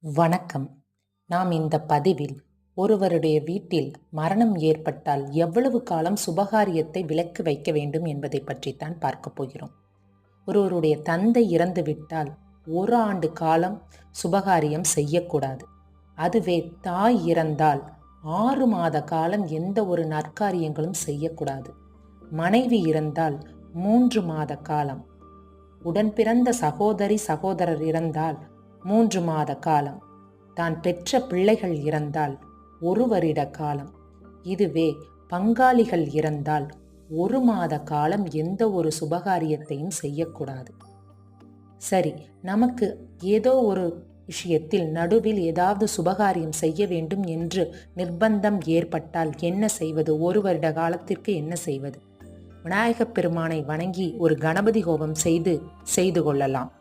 வணக்கம். நாம் இந்த பதிவில் ஒருவருடைய வீட்டில் மரணம் ஏற்பட்டால் எவ்வளவு காலம் சுபகாரியத்தை விலக்கு வைக்க வேண்டும் என்பதை பற்றித்தான் பார்க்க போகிறோம். ஒருவருடைய தந்தை இறந்துவிட்டால் 1 ஆண்டு காலம் சுபகாரியம் செய்யக்கூடாது. அதுவே தாய் இறந்தால் 6 மாத காலம் எந்த ஒரு நற்காரியங்களும் செய்யக்கூடாது. மனைவி இறந்தால் 3 மாத காலம். உடன் பிறந்த சகோதரி சகோதரர் இறந்தால் 3 மாத காலம். தான் பெற்ற பிள்ளைகள் இறந்தால் 1 வருட காலம். இதுவே பங்காளிகள் இறந்தால் 1 மாத காலம் எந்த ஒரு சுபகாரியத்தையும் செய்யக்கூடாது. சரி, நமக்கு ஏதோ ஒரு விஷயத்தில் நடுவில் ஏதாவது சுபகாரியம் செய்ய வேண்டும் என்று நிர்பந்தம் ஏற்பட்டால் என்ன செய்வது? 1 வருட காலத்திற்கு என்ன செய்வது? விநாயகப் பெருமானை வணங்கி ஒரு கணபதி ஹோமம் செய்து கொள்ளலாம்.